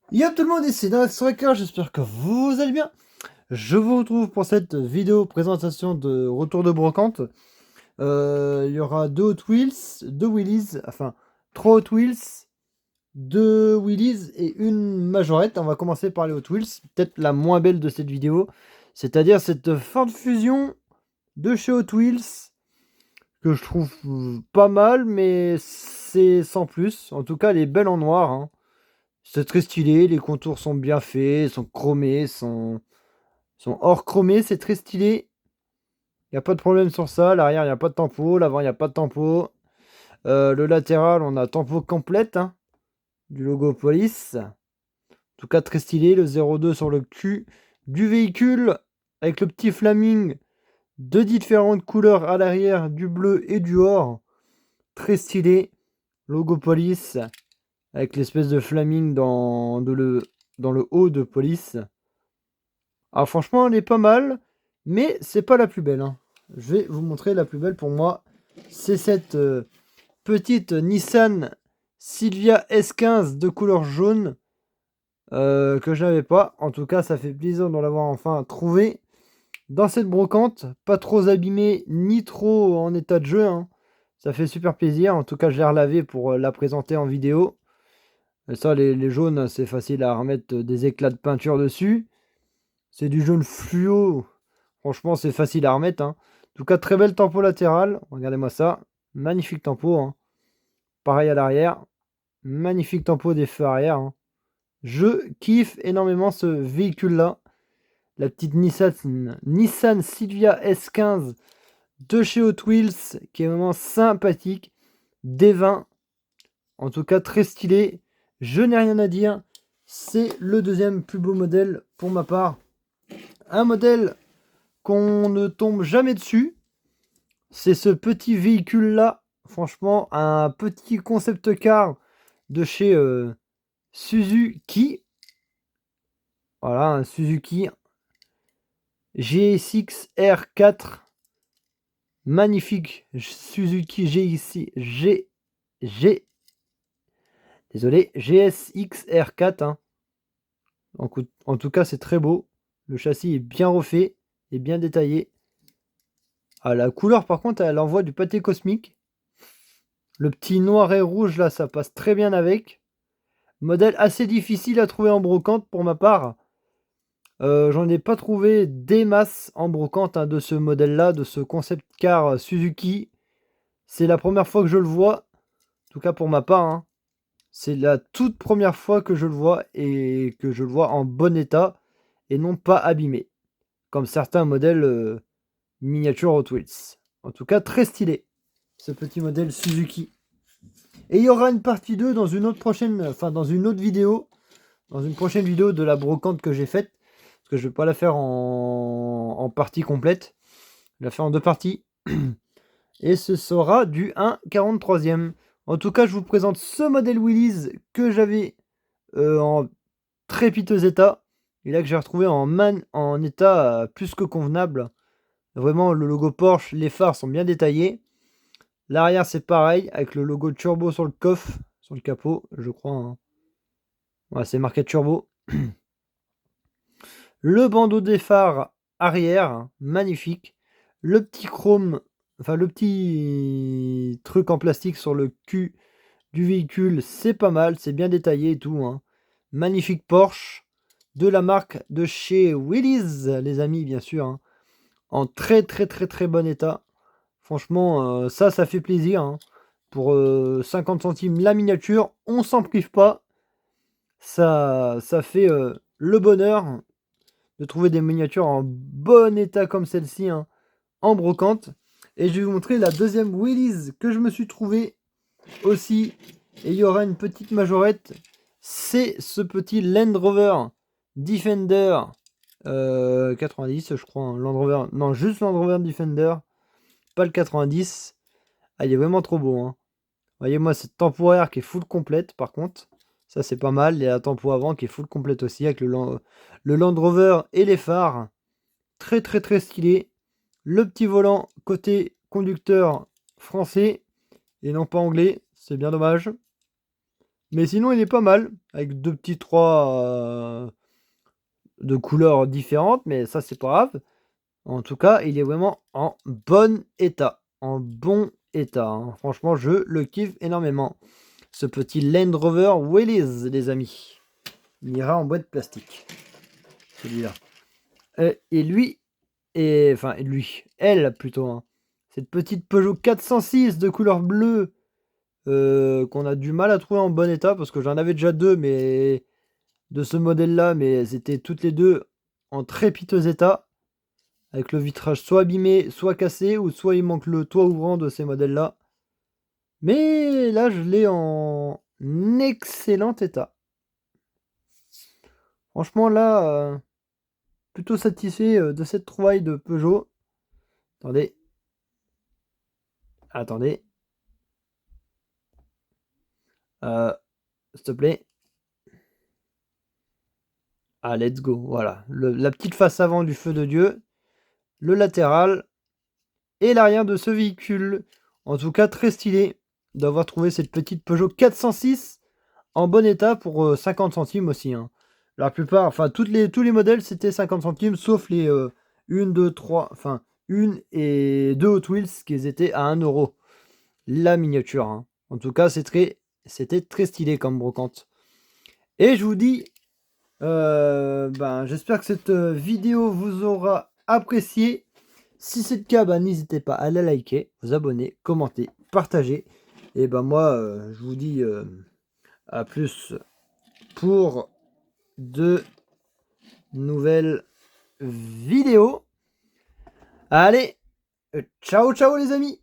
Yo tout le monde, ici dans Striker, j'espère que vous allez bien. Je vous retrouve pour cette vidéo présentation de retour de brocante. Il y aura deux Hot Wheels, deux Willys, enfin trois Hot Wheels, deux Willys et une majorette. On va commencer par les Hot Wheels, peut-être la moins belle de cette vidéo, c'est-à-dire cette Ford Fusion de chez Hot Wheels que je trouve pas mal, mais c'est sans plus. En tout cas, elle est belle en noir, hein. C'est très stylé, les contours sont bien faits, sont chromés, sont hors chromés, c'est très stylé. Il n'y a pas de problème sur ça. L'arrière, il n'y a pas de tempo. L'avant, il n'y a pas de tempo. Le latéral, on a tempo complète, hein, du logo police. En tout cas, très stylé. Le 02 sur le cul du véhicule avec le petit flaming de différentes couleurs à l'arrière, du bleu et du or. Très stylé. Logo police avec l'espèce de flaming dans le haut de police. Ah, franchement, elle est pas mal, mais c'est pas la plus belle, hein. Je vais vous montrer la plus belle pour moi. C'est cette petite Nissan Silvia S15 de couleur jaune que je n'avais pas. En tout cas, ça fait plaisir de l'avoir enfin trouvé dans cette brocante. Pas trop abîmée ni trop en état de jeu, hein. Ça fait super plaisir. En tout cas, je l'ai relavé pour la présenter en vidéo. Et ça, les jaunes, c'est facile à remettre des éclats de peinture dessus. C'est du jaune fluo. Franchement, c'est facile à remettre, hein. En tout cas, très belle tempo latérale. Regardez-moi ça. Magnifique tempo, hein. Pareil à l'arrière. Magnifique tempo des feux arrière, hein. Je kiffe énormément ce véhicule-là. La petite Nissan Silvia S15 de chez Hot Wheels, qui est vraiment sympathique. D20. En tout cas, très stylé. Je n'ai rien à dire. C'est le deuxième plus beau modèle pour ma part. Un modèle qu'on ne tombe jamais dessus. C'est ce petit véhicule-là. Franchement, un petit concept car de chez Suzuki. Voilà, un Suzuki GSX R4. Magnifique Suzuki désolé, GSX R4, hein. En tout cas, c'est très beau. Le châssis est bien refait et bien détaillé. Ah, la couleur, par contre, elle envoie du pâté cosmique. Le petit noir et rouge, là, ça passe très bien avec. Modèle assez difficile à trouver en brocante pour ma part. J'en ai pas trouvé des masses en brocante, hein, de ce modèle-là, de ce concept car Suzuki. C'est la première fois que je le vois, en tout cas pour ma part, hein. C'est la toute première fois que je le vois et que je le vois en bon état et non pas abîmé, comme certains modèles miniature Hot Wheels. En tout cas, très stylé, ce petit modèle Suzuki. Et il y aura une partie 2 dans une autre prochaine, enfin dans une autre vidéo, dans une prochaine vidéo de la brocante que j'ai faite. Parce que je ne vais pas la faire en partie complète. Je vais la faire en deux parties. Et ce sera du 1,43e. En tout cas, je vous présente ce modèle Willys que j'avais en très piteux état. Et là que j'ai retrouvé en état plus que convenable. Vraiment, le logo Porsche, les phares sont bien détaillés. L'arrière, c'est pareil, avec le logo Turbo sur le coffre, sur le capot, je crois, hein. Ouais, c'est marqué Turbo. Le bandeau des phares arrière, hein, magnifique. Le petit chrome, enfin le petit truc en plastique sur le cul du véhicule, c'est pas mal, c'est bien détaillé et tout, hein. Magnifique Porsche de la marque de chez Willys, les amis, bien sûr, hein. En très très très très bon état. Franchement, ça fait plaisir, hein. Pour 50 centimes la miniature, on s'en prive pas. Ça fait le bonheur de trouver des miniatures en bon état comme celle-ci, hein, en brocante. Et je vais vous montrer la deuxième Willys que je me suis trouvé aussi. Et il y aura une petite majorette. C'est ce petit Land Rover Defender 90, je crois, hein. Land Rover, non, juste Land Rover Defender, pas le 90. Ah, il est vraiment trop beau, hein. Voyez-moi cette temporaire qui est full complète, par contre. Ça, c'est pas mal. Il y a la tempo avant qui est full complète aussi, avec le Land Rover et les phares. Très, très, très stylé. Le petit volant côté conducteur français et non pas anglais. C'est bien dommage. Mais sinon, il est pas mal. Avec 2 petits 3 de couleurs différentes. Mais ça, c'est pas grave. En tout cas, il est vraiment en bon état. En bon état. Hein. Franchement, je le kiffe énormément. Ce petit Land Rover Willys, les amis. Il ira en boîte plastique. Celui-là. Et lui, enfin, lui, elle plutôt. Hein. Cette petite Peugeot 406 de couleur bleue qu'on a du mal à trouver en bon état parce que j'en avais déjà deux, mais de ce modèle-là, mais elles étaient toutes les deux en très piteux état, avec le vitrage soit abîmé, soit cassé, ou soit il manque le toit ouvrant de ces modèles-là. Mais là, je l'ai en excellent état. Franchement, là, plutôt satisfait de cette trouvaille de Peugeot. Attendez. Attendez. S'il te plaît. Ah, let's go. Voilà. La petite face avant du feu de Dieu. Le latéral. Et l'arrière de ce véhicule. En tout cas, très stylé d'avoir trouvé cette petite Peugeot 406 en bon état pour 50 centimes aussi. Hein. La plupart, enfin, tous les modèles, c'était 50 centimes, sauf les 1, 2, 3, enfin, 1 et 2 Hot Wheels qui étaient à 1 euro. La miniature. Hein. En tout cas, c'était très stylé comme brocante. Et je vous dis, j'espère que cette vidéo vous aura apprécié. Si c'est le cas, n'hésitez pas à la liker, vous abonner, commenter, partager. Et moi, je vous dis à plus pour de nouvelles vidéos. Allez, ciao ciao les amis!